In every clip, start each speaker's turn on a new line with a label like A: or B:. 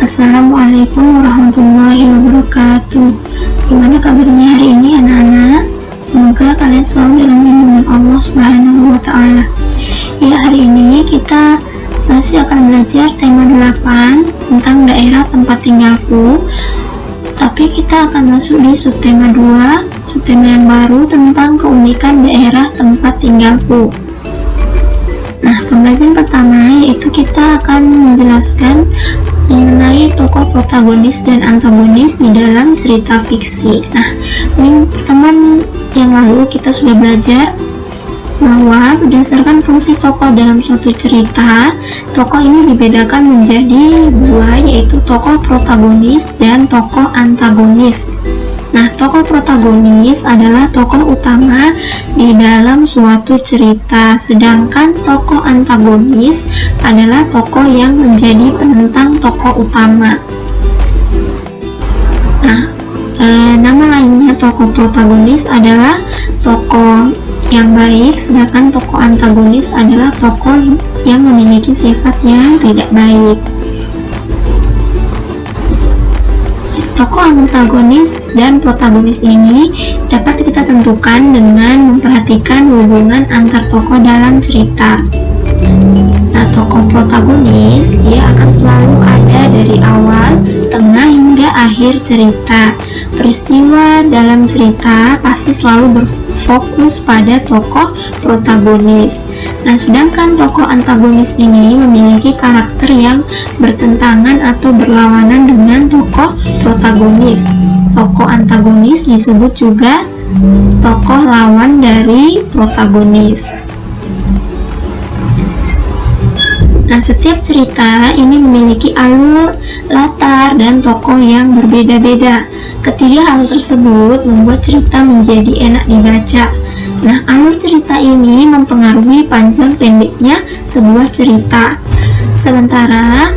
A: Assalamualaikum warahmatullahi wabarakatuh. Gimana kabarnya hari ini anak-anak? Semoga kalian selalu dalam lindungan Allah Subhanahu wa Ta'ala. Ya, hari ini kita masih akan belajar tema 8 tentang daerah tempat tinggalku. Tapi kita akan masuk di subtema 2, subtema yang baru tentang keunikan daerah tempat tinggalku. Nah, pembelajaran pertama yaitu kita akan menjelaskan mengenai tokoh protagonis dan antagonis di dalam cerita fiksi. Nah, minggu pertemuan yang lalu kita sudah belajar bahwa berdasarkan fungsi tokoh dalam suatu cerita, tokoh ini dibedakan menjadi dua, yaitu tokoh protagonis dan tokoh antagonis. Nah, tokoh protagonis adalah tokoh utama di dalam suatu cerita, sedangkan tokoh antagonis adalah tokoh yang menjadi penentang tokoh utama. Nah, nama lainnya tokoh protagonis adalah tokoh yang baik, sedangkan tokoh antagonis adalah tokoh yang memiliki sifat yang tidak baik. Tokoh antagonis dan protagonis ini dapat kita tentukan dengan memperhatikan hubungan antar tokoh dalam cerita. Nah, tokoh protagonis dia akan selalu ada dari awal, tengah hingga akhir cerita. Peristiwa dalam cerita pasti selalu berfokus pada tokoh protagonis. Nah, sedangkan tokoh antagonis ini memiliki karakter yang bertentangan atau berlawanan dengan tokoh protagonis. Tokoh antagonis disebut juga tokoh lawan dari protagonis. Nah, setiap cerita ini memiliki alur, latar, dan tokoh yang berbeda-beda. Ketiga hal tersebut membuat cerita menjadi enak dibaca. Nah, alur cerita ini mempengaruhi panjang pendeknya sebuah cerita. Sementara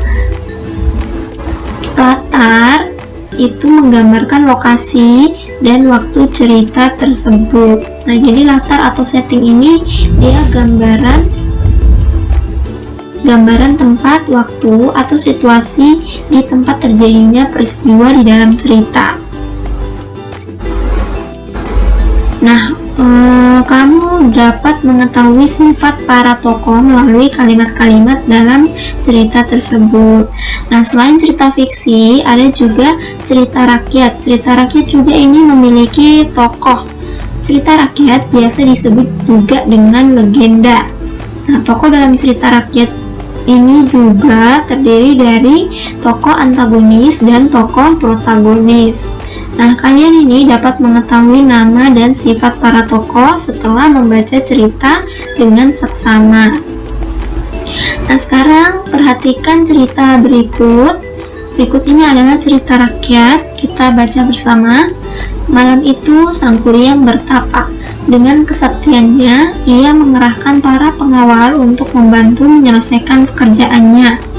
A: latar itu menggambarkan lokasi dan waktu cerita tersebut. Nah, jadi latar atau setting ini dia gambaran tempat, waktu, atau situasi di tempat terjadinya peristiwa di dalam cerita. Nah, kamu dapat mengetahui sifat para tokoh melalui kalimat-kalimat dalam cerita tersebut. Nah, selain cerita fiksi, ada juga cerita rakyat. Cerita rakyat juga ini memiliki tokoh. Cerita rakyat biasa disebut juga dengan legenda. Nah, tokoh dalam cerita rakyat ini juga terdiri dari tokoh antagonis dan tokoh protagonis. Nah, kalian ini dapat mengetahui nama dan sifat para tokoh setelah membaca cerita dengan seksama. Nah, sekarang perhatikan cerita berikut. Berikut ini adalah cerita rakyat. Kita baca bersama. Malam itu Sang Kuryang bertapa. Dengan kesaktiannya, ia mengerahkan para pengawal untuk membantu menyelesaikan pekerjaannya.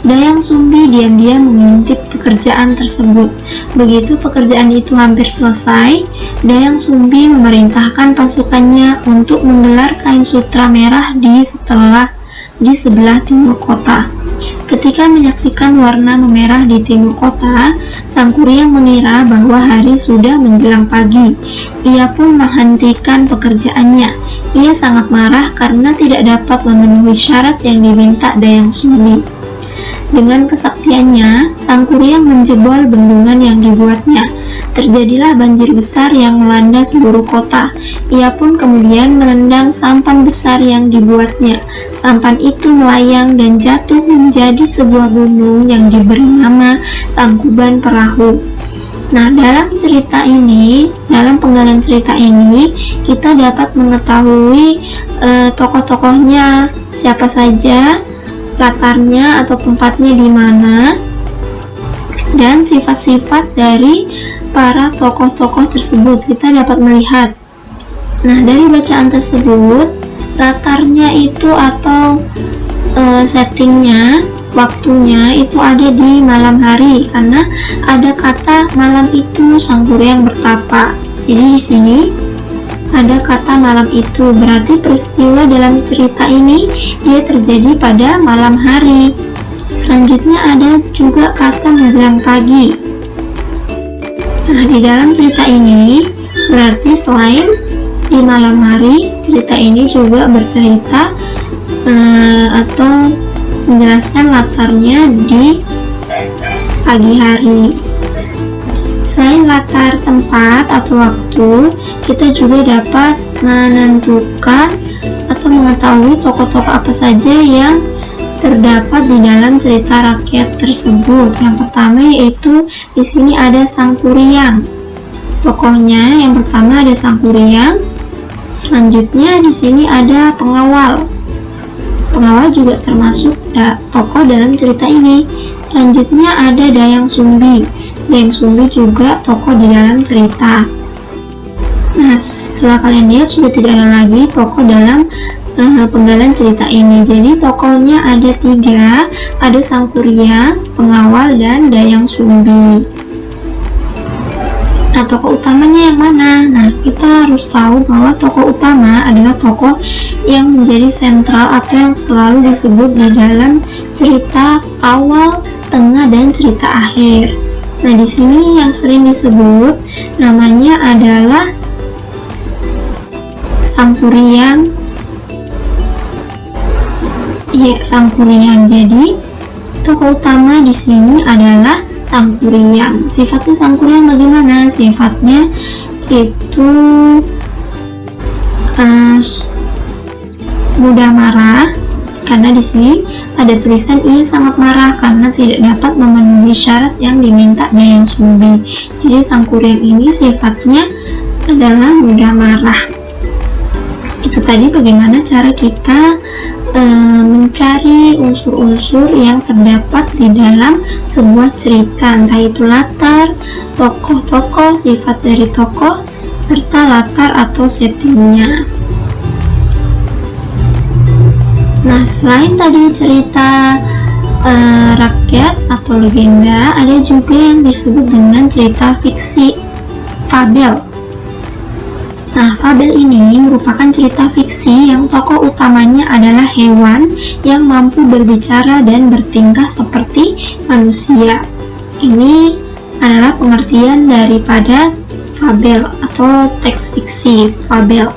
A: Dayang Sumbi diam-diam mengintip pekerjaan tersebut. Begitu pekerjaan itu hampir selesai, Dayang Sumbi memerintahkan pasukannya untuk menggelar kain sutra merah di sebelah timur kota. Ketika menyaksikan warna memerah di timur kota, Sang Kuryang mengira bahwa hari sudah menjelang pagi. Ia pun menghentikan pekerjaannya. Ia sangat marah karena tidak dapat memenuhi syarat yang diminta Dayang Sumbi. Dengan kesaktiannya, Sang Kuryang menjebol bendungan yang dibuatnya. Terjadilah banjir besar yang melanda seluruh kota. Ia pun kemudian menendang sampan besar yang dibuatnya. Sampan itu melayang dan jatuh menjadi sebuah gunung yang diberi nama Tangkuban Perahu. Nah, dalam penggalan cerita ini, kita dapat mengetahui tokoh-tokohnya siapa saja, latarnya atau tempatnya di mana, dan sifat-sifat dari para tokoh-tokoh tersebut kita dapat melihat. Nah, dari bacaan tersebut, latarnya itu atau settingnya, waktunya itu ada di malam hari karena ada kata malam itu Sang Kuryang bertapa. Jadi di sini ada kata malam itu, berarti peristiwa dalam cerita ini dia terjadi pada malam hari. Selanjutnya ada juga kata menjelang pagi. Nah, di dalam cerita ini berarti selain di malam hari, cerita ini juga bercerita atau menjelaskan latarnya di pagi hari. Selain latar tempat atau waktu, kita juga dapat menentukan atau mengetahui tokoh-tokoh apa saja yang terdapat di dalam cerita rakyat tersebut. Yang pertama yaitu di sini ada Sang Kuryang. Tokohnya yang pertama ada Sang Kuryang. Selanjutnya di sini ada pengawal. Pengawal juga termasuk tokoh dalam cerita ini. Selanjutnya ada Dayang Sumbi. Dayang Sumbi juga tokoh di dalam cerita. Nah, setelah kalian lihat sudah tidak ada lagi tokoh dalam penggalan cerita ini. Jadi tokohnya ada 3, ada Sang Kuryang, pengawal, dan Dayang Sumbi. Nah, tokoh utamanya yang mana? Nah, kita harus tahu bahwa tokoh utama adalah tokoh yang menjadi sentral atau yang selalu disebut di dalam cerita awal, tengah, dan cerita akhir. Nah, di sini yang sering disebut namanya adalah Sang Kuryang. Iya, Sang Kuryang. Jadi, tokoh utama di sini adalah Sang Kuryang. Sifatnya Sang Kuryang bagaimana? Sifatnya itu mudah marah, karena di sini ada tulisan ia sangat marah karena tidak dapat memenuhi syarat yang diminta Dayang Sumbi. Jadi Sang Kuryang ini sifatnya adalah mudah marah. Itu tadi bagaimana cara kita mencari unsur-unsur yang terdapat di dalam sebuah cerita, entah itu latar, tokoh-tokoh, sifat dari tokoh, serta latar atau settingnya. Nah, selain tadi cerita rakyat atau legenda, ada juga yang disebut dengan cerita fiksi, fabel. Nah, fabel ini merupakan cerita fiksi yang tokoh utamanya adalah hewan yang mampu berbicara dan bertingkah seperti manusia. Ini adalah pengertian daripada fabel atau teks fiksi, fabel.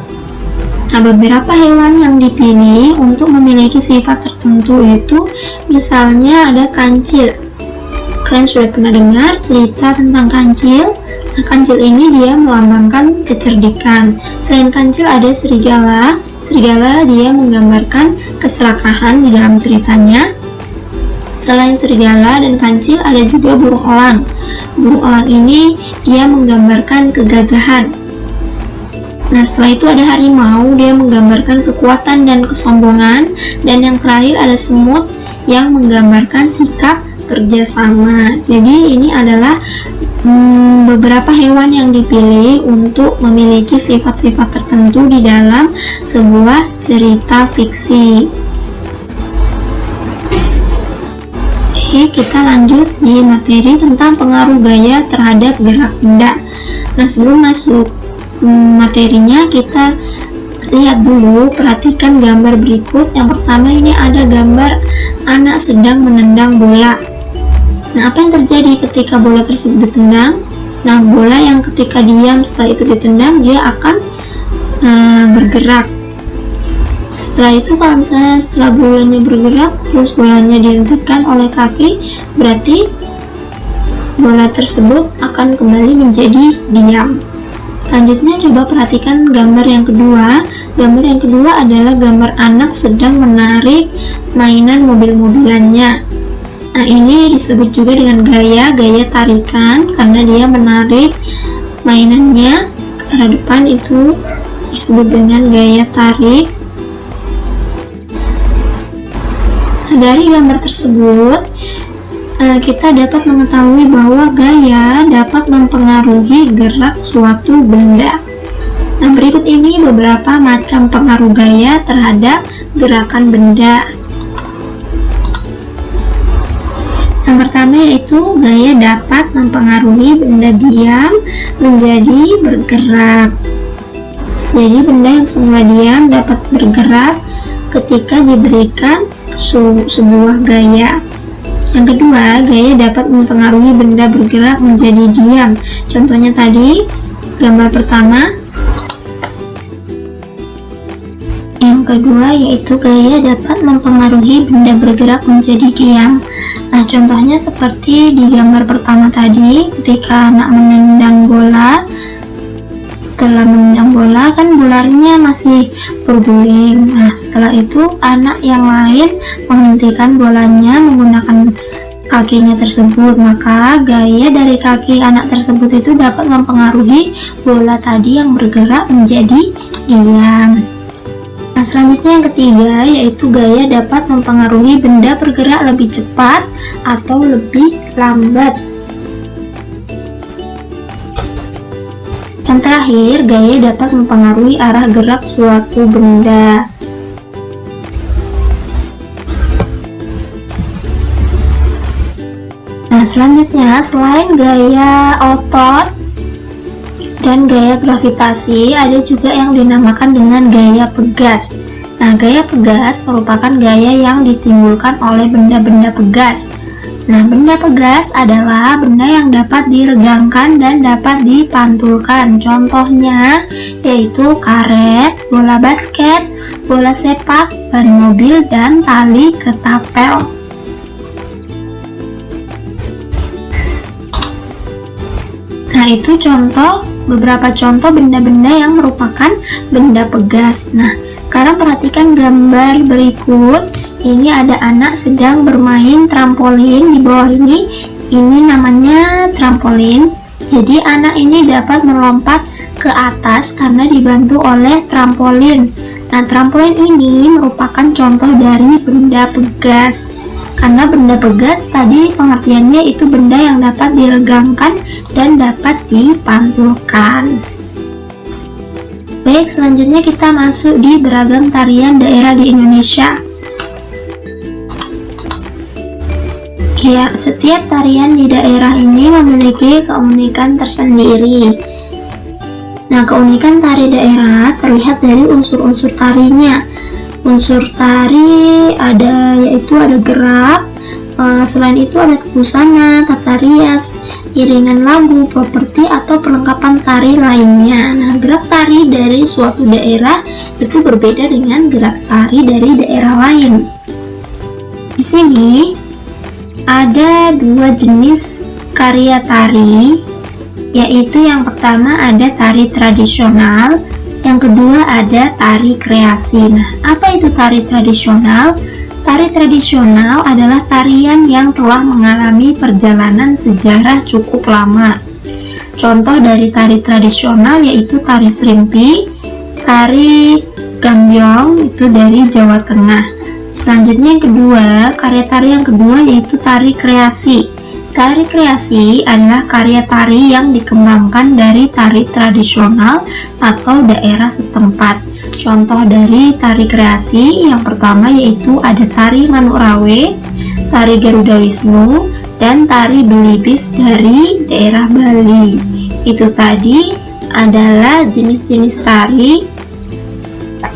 A: Nah, beberapa hewan yang dipilih untuk memiliki sifat tertentu itu misalnya ada kancil. Kalian sudah pernah dengar cerita tentang kancil? Nah, kancil ini dia melambangkan kecerdikan. Selain kancil ada serigala. Serigala dia menggambarkan keserakahan di dalam ceritanya. Selain serigala dan kancil ada juga burung elang. Burung elang ini dia menggambarkan kegagahan. Nah, setelah itu ada harimau, dia menggambarkan kekuatan dan kesombongan. Dan yang terakhir ada semut yang menggambarkan sikap kerjasama. Jadi ini adalah beberapa hewan yang dipilih untuk memiliki sifat-sifat tertentu di dalam sebuah cerita fiksi. Oke, kita lanjut di materi tentang pengaruh gaya terhadap gerak benda. Nah, sebelum masuk materinya, kita lihat dulu, perhatikan gambar berikut. Yang pertama ini ada gambar anak sedang menendang bola. Nah, apa yang terjadi ketika bola tersebut ditendang? Nah, bola yang ketika diam setelah itu ditendang, dia akan bergerak. Setelah itu, kalau misalnya setelah bolanya bergerak, terus bolanya dihentikan oleh kaki, berarti bola tersebut akan kembali menjadi diam. Selanjutnya, coba perhatikan gambar yang kedua. Gambar yang kedua adalah gambar anak sedang menarik mainan mobil-mobilannya. Nah, ini disebut juga dengan gaya tarikan, karena dia menarik mainannya ke arah depan, itu disebut dengan gaya tarik. Nah, dari gambar tersebut kita dapat mengetahui bahwa gaya dapat mempengaruhi gerak suatu benda. Nah, berikut ini beberapa macam pengaruh gaya terhadap gerakan benda. Yang pertama yaitu gaya dapat mempengaruhi benda diam menjadi bergerak. Jadi benda yang semula diam dapat bergerak ketika diberikan sebuah gaya. Yang kedua, gaya dapat mempengaruhi benda bergerak menjadi diam. Contohnya tadi, gambar pertama. Yang kedua yaitu gaya dapat mempengaruhi benda bergerak menjadi diam. Nah, contohnya seperti di gambar pertama tadi, ketika anak menendang bola. Setelah menendang bola, kan bolanya masih berguling. Nah, setelah itu anak yang lain menghentikan bolanya menggunakan kakinya tersebut, maka gaya dari kaki anak tersebut itu dapat mempengaruhi bola tadi yang bergerak menjadi diam. Nah, selanjutnya yang ketiga yaitu gaya dapat mempengaruhi benda bergerak lebih cepat atau lebih lambat. Yang terakhir, gaya dapat mempengaruhi arah gerak suatu benda. Nah, selanjutnya selain gaya otot dan gaya gravitasi, ada juga yang dinamakan dengan gaya pegas. Nah, gaya pegas merupakan gaya yang ditimbulkan oleh benda-benda pegas. Nah, benda pegas adalah benda yang dapat diregangkan dan dapat dipantulkan. Contohnya yaitu karet, bola basket, bola sepak, ban mobil, dan tali ketapel. Nah, itu beberapa contoh benda-benda yang merupakan benda pegas. Nah, sekarang perhatikan gambar berikut. Ini ada anak sedang bermain trampolin. Di bawah ini namanya trampolin. Jadi anak ini dapat melompat ke atas karena dibantu oleh trampolin. Nah, trampolin ini merupakan contoh dari benda pegas. Karena benda pegas tadi pengertiannya itu benda yang dapat diregangkan dan dapat dipantulkan. Baik, selanjutnya kita masuk di beragam tarian daerah di Indonesia. Ya, setiap tarian di daerah ini memiliki keunikan tersendiri. Nah, keunikan tari daerah terlihat dari unsur-unsur tarinya. Unsur tari yaitu ada gerak, selain itu ada busana, tata rias, iringan lagu, properti atau perlengkapan tari lainnya. Nah, gerak tari dari suatu daerah itu berbeda dengan gerak tari dari daerah lain. Di sini ada dua jenis karya tari, yaitu yang pertama ada tari tradisional, yang kedua ada tari kreasi. Nah, apa itu tari tradisional? Tari tradisional adalah tarian yang telah mengalami perjalanan sejarah cukup lama. Contoh dari tari tradisional yaitu tari serimpi, tari gambyong itu dari Jawa Tengah. Selanjutnya yang kedua, karya tari yang kedua yaitu tari kreasi. Tari kreasi adalah karya tari yang dikembangkan dari tari tradisional atau daerah setempat. Contoh dari tari kreasi yang pertama yaitu ada tari Manuk Rawe, tari Garuda Wisnu, dan tari Belibis dari daerah Bali. Itu tadi adalah jenis-jenis tari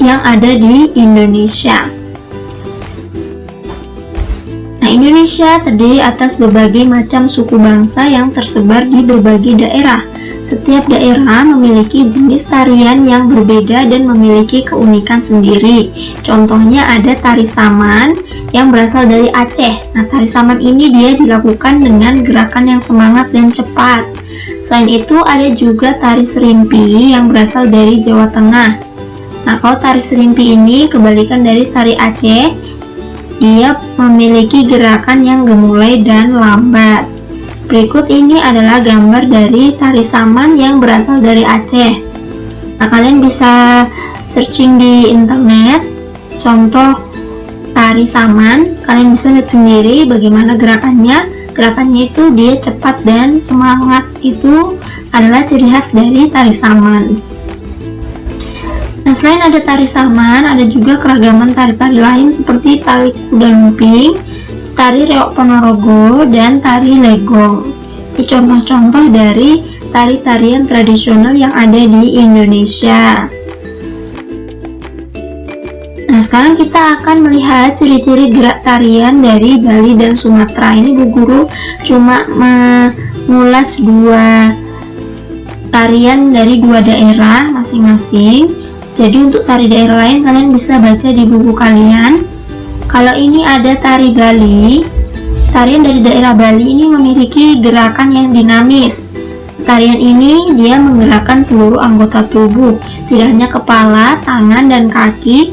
A: yang ada di Indonesia. Nah, Indonesia terdiri atas berbagai macam suku bangsa yang tersebar di berbagai daerah. Setiap daerah memiliki jenis tarian yang berbeda dan memiliki keunikan sendiri. Contohnya ada tari saman yang berasal dari Aceh. Nah, tari saman ini dia dilakukan dengan gerakan yang semangat dan cepat. Selain itu ada juga tari serimpi yang berasal dari Jawa Tengah. Nah, kalau tari serimpi ini kebalikan dari tari Aceh, dia memiliki gerakan yang gemulai dan lambat. Berikut ini adalah gambar dari tari saman yang berasal dari Aceh. Nah, kalian bisa searching di internet contoh tari saman. Kalian bisa lihat sendiri bagaimana gerakannya. Gerakannya itu dia cepat dan semangat. Itu adalah ciri khas dari tari saman. Nah, selain ada tari saman, ada juga keragaman tari-tari lain seperti tari kuda lumping, tari reok ponorogo, dan tari legong. Ini contoh-contoh dari tari-tarian tradisional yang ada di Indonesia. Nah, Nah, sekarang kita akan melihat ciri-ciri gerak tarian dari Bali dan Sumatera. Ini Bu Guru cuma mengulas dua tarian dari dua daerah masing-masing. Jadi untuk tari daerah lain kalian bisa baca di buku kalian. Kalau ini ada tari Bali, tarian dari daerah Bali ini memiliki gerakan yang dinamis. Tarian ini dia menggerakkan seluruh anggota tubuh, tidak hanya kepala, tangan, dan kaki,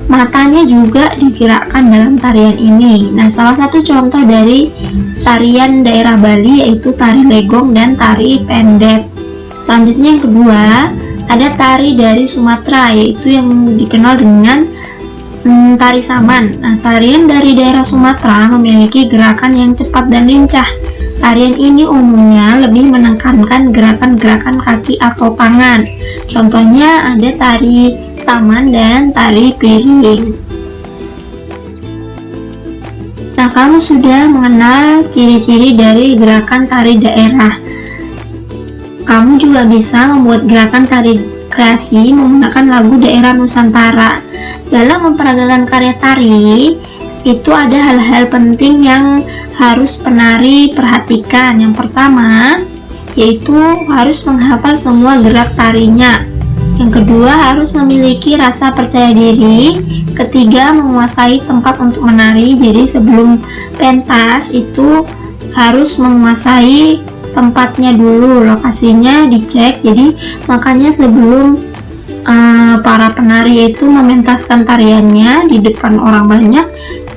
A: matanya juga digerakkan dalam tarian ini. Nah, salah satu contoh dari tarian daerah Bali yaitu tari legong dan tari pendek. Selanjutnya yang kedua, ada tari dari Sumatera yaitu yang dikenal dengan tari saman. Nah, tarian dari daerah Sumatera memiliki gerakan yang cepat dan lincah. Tarian ini umumnya lebih menekankan gerakan-gerakan kaki atau tangan. Contohnya ada tari saman dan tari piring. Nah, kamu sudah mengenal ciri-ciri dari gerakan tari daerah. Kamu juga bisa membuat gerakan tari kreasi menggunakan lagu daerah Nusantara. Dalam memperagakan karya tari, itu ada hal-hal penting yang harus penari perhatikan. Yang pertama, yaitu harus menghafal semua gerak tarinya. Yang kedua, harus memiliki rasa percaya diri. Ketiga, menguasai tempat untuk menari. Jadi sebelum pentas itu harus menguasai tempatnya dulu, lokasinya dicek. Jadi makanya sebelum para penari itu mementaskan tariannya di depan orang banyak,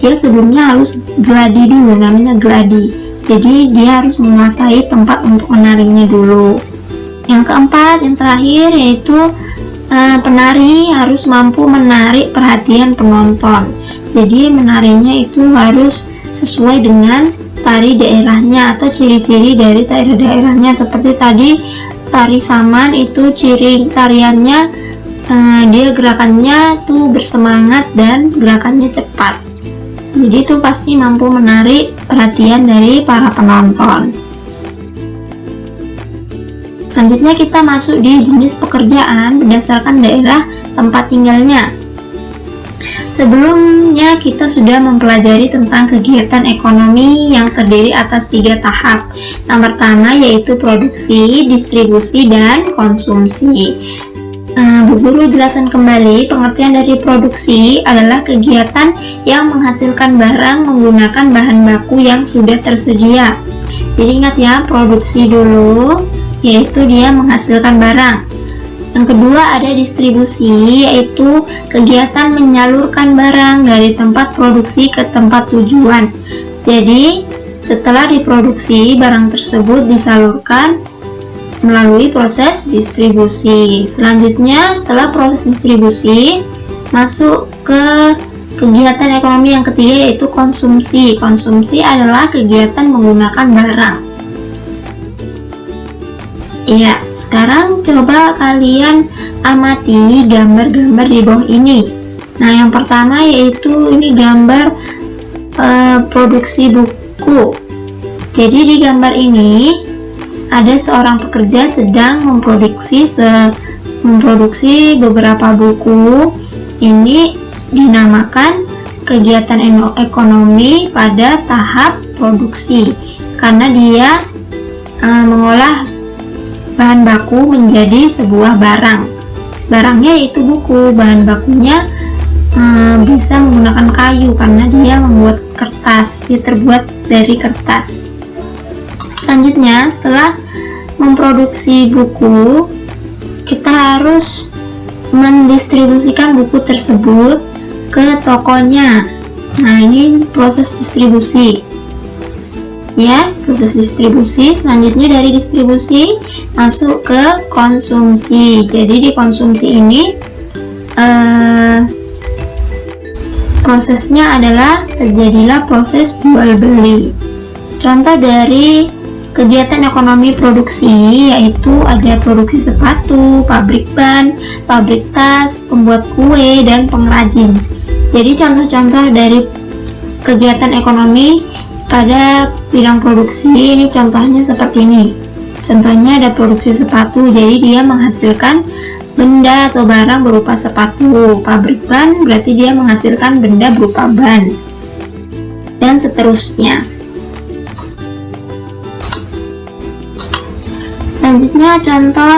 A: dia sebelumnya harus gladi dulu, namanya gladi. Jadi dia harus menguasai tempat untuk menarinya dulu. Yang keempat, yang terakhir yaitu penari harus mampu menarik perhatian penonton. Jadi menarinya itu harus sesuai dengan tari daerahnya atau ciri-ciri dari tari daerahnya. Seperti tadi tari saman itu ciri tariannya dia gerakannya tuh bersemangat dan gerakannya cepat. Jadi itu pasti mampu menarik perhatian dari para penonton. Selanjutnya kita masuk di jenis pekerjaan berdasarkan daerah tempat tinggalnya. Sebelumnya kita sudah mempelajari tentang kegiatan ekonomi yang terdiri atas 3 tahap. Yang pertama yaitu produksi, distribusi, dan konsumsi. Bu Guru jelaskan kembali, pengertian dari produksi adalah kegiatan yang menghasilkan barang menggunakan bahan baku yang sudah tersedia. Jadi ingat ya, produksi dulu, yaitu dia menghasilkan barang. Yang kedua ada distribusi, yaitu kegiatan menyalurkan barang dari tempat produksi ke tempat tujuan. Jadi setelah diproduksi, barang tersebut disalurkan melalui proses distribusi. Selanjutnya setelah proses distribusi, masuk ke kegiatan ekonomi yang ketiga yaitu konsumsi. Konsumsi adalah kegiatan menggunakan barang. Ya, sekarang coba kalian amati gambar-gambar di bawah ini. Nah, yang pertama yaitu ini gambar produksi buku. Jadi di gambar ini ada seorang pekerja sedang memproduksi beberapa buku. Ini dinamakan kegiatan ekonomi pada tahap produksi karena dia mengolah bahan baku menjadi sebuah barang. Barangnya yaitu buku. Bahan bakunya bisa menggunakan kayu karena dia membuat kertas. Dia terbuat dari kertas. Selanjutnya, setelah memproduksi buku, kita harus mendistribusikan buku tersebut ke tokonya. Nah, ini proses distribusi. Ya, proses distribusi. Selanjutnya dari distribusi masuk ke konsumsi. Jadi di konsumsi ini prosesnya adalah terjadilah proses jual beli. Contoh dari kegiatan ekonomi produksi yaitu ada produksi sepatu, pabrik ban, pabrik tas, pembuat kue, dan pengrajin. Jadi contoh-contoh dari kegiatan ekonomi pada bidang produksi ini contohnya seperti ini. Contohnya ada produksi sepatu, jadi dia menghasilkan benda atau barang berupa sepatu. Pabrik ban berarti dia menghasilkan benda berupa ban, dan seterusnya. Selanjutnya contoh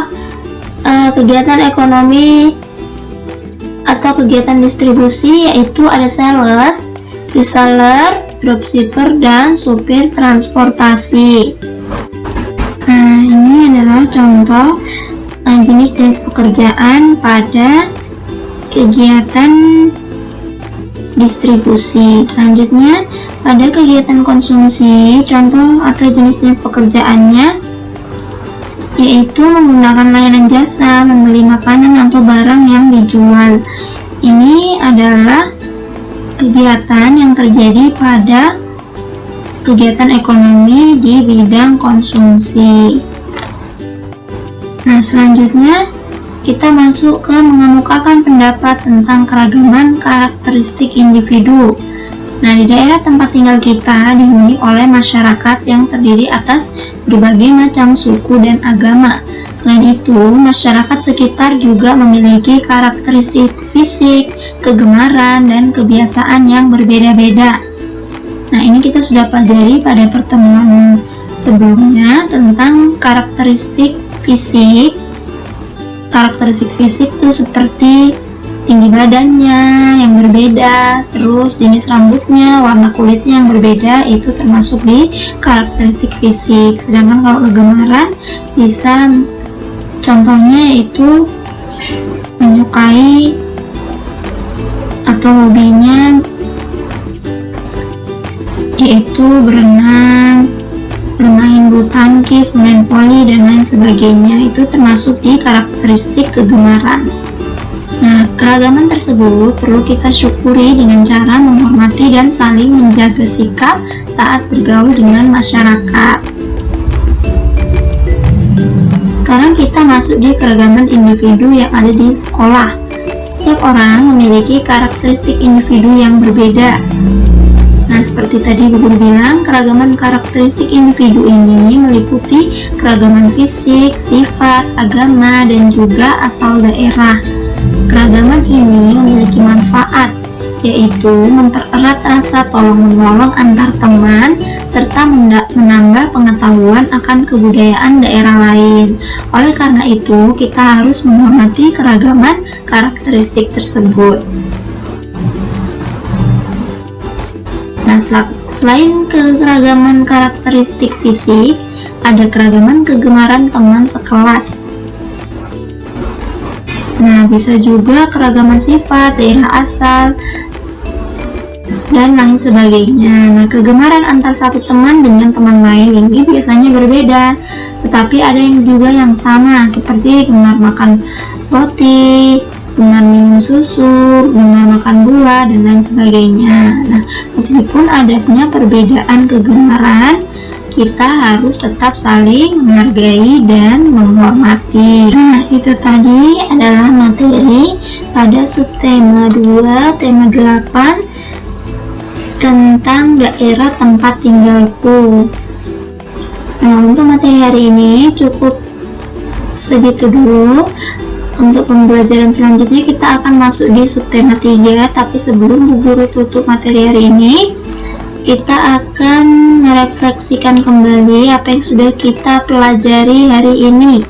A: kegiatan ekonomi atau kegiatan distribusi, yaitu ada sales, reseller, dropshipper, dan supir transportasi. Nah, ini adalah contoh jenis-jenis pekerjaan pada kegiatan distribusi. Selanjutnya, pada kegiatan konsumsi, contoh atau jenis-jenis pekerjaannya yaitu menggunakan layanan jasa, membeli makanan atau barang yang dijual. Ini adalah kegiatan yang terjadi pada kegiatan ekonomi di bidang konsumsi. Nah, selanjutnya kita masuk ke mengemukakan pendapat tentang keragaman karakteristik individu. Nah, di daerah tempat tinggal kita dihuni oleh masyarakat yang terdiri atas berbagai macam suku dan agama. Selain itu, masyarakat sekitar juga memiliki karakteristik fisik, kegemaran, dan kebiasaan yang berbeda-beda. Nah, ini kita sudah pelajari pada pertemuan sebelumnya tentang karakteristik fisik. Karakteristik fisik itu seperti tinggi badannya yang berbeda, terus jenis rambutnya, warna kulitnya yang berbeda, itu termasuk di karakteristik fisik. Sedangkan kalau kegemaran bisa contohnya yaitu menyukai atau hobinya yaitu berenang, bermain bulu tangkis, main voli, dan lain sebagainya. Itu termasuk di karakteristik kegemaran. Nah, keragaman tersebut perlu kita syukuri dengan cara menghormati dan saling menjaga sikap saat bergaul dengan masyarakat. Sekarang kita masuk di keragaman individu yang ada di sekolah. Setiap orang memiliki karakteristik individu yang berbeda. Nah, seperti tadi Bu Guru bilang, keragaman karakteristik individu ini meliputi keragaman fisik, sifat, agama, dan juga asal daerah. Keragaman ini memiliki manfaat, yaitu mempererat rasa tolong-menolong antar teman, serta menambah pengetahuan akan kebudayaan daerah lain. Oleh karena itu, kita harus menghormati keragaman karakteristik tersebut. Nah, selain keragaman karakteristik fisik, ada keragaman kegemaran teman sekelas. Nah, bisa juga keragaman sifat, daerah asal, dan lain sebagainya. Nah, kegemaran antar satu teman dengan teman lain ini biasanya berbeda, tetapi ada yang juga yang sama, seperti gemar makan roti, gemar minum susu, gemar makan buah, dan lain sebagainya. Nah, meskipun adanya perbedaan kegemaran, kita harus tetap saling menghargai dan menghormati. Nah, itu tadi adalah materi pada subtema 2, tema 8 tentang daerah tempat tinggalku. Nah, untuk materi hari ini cukup segitu dulu. Untuk pembelajaran selanjutnya kita akan masuk di subtema 3, tapi sebelum Bu Guru tutup materi hari ini, kita akan merefleksikan kembali apa yang sudah kita pelajari hari ini.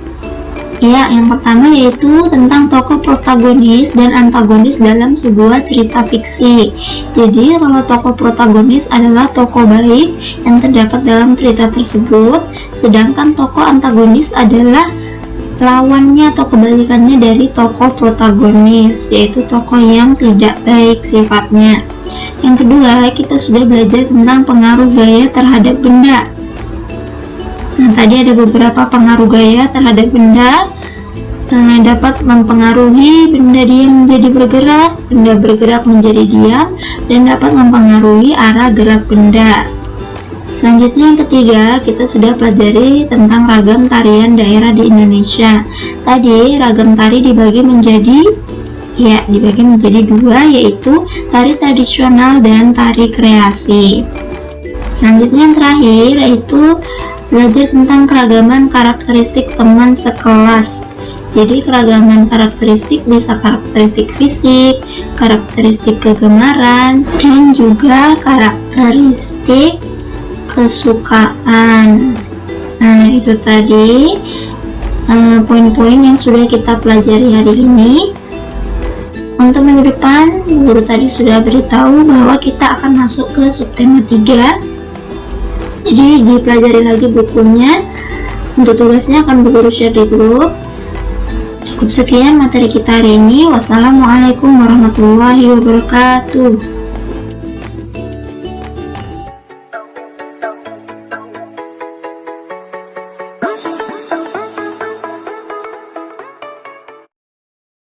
A: Ya, yang pertama yaitu tentang tokoh protagonis dan antagonis dalam sebuah cerita fiksi. Jadi, kalau tokoh protagonis adalah tokoh baik yang terdapat dalam cerita tersebut, sedangkan tokoh antagonis adalah lawannya atau kebalikannya dari tokoh protagonis, yaitu tokoh yang tidak baik sifatnya. Yang kedua, kita sudah belajar tentang pengaruh gaya terhadap benda. Nah, tadi ada beberapa pengaruh gaya terhadap benda. Dapat mempengaruhi benda diam menjadi bergerak, benda bergerak menjadi diam, dan dapat mempengaruhi arah gerak benda. Selanjutnya yang ketiga, kita sudah pelajari tentang ragam tarian daerah di Indonesia. Tadi ragam tari dibagi menjadi dua, yaitu tari tradisional dan tari kreasi. Selanjutnya yang terakhir yaitu belajar tentang keragaman karakteristik teman sekelas, Jadi keragaman karakteristik bisa karakteristik fisik, karakteristik kegemaran, dan juga karakteristik kesukaan. Nah, itu tadi poin-poin yang sudah kita pelajari hari ini. Untuk minggu depan, guru tadi sudah beritahu bahwa kita akan masuk ke subtema 3. Jadi dipelajari lagi bukunya. Untuk tugasnya akan guru share di grup. Cukup sekian materi kita hari ini. Wassalamualaikum warahmatullahi wabarakatuh.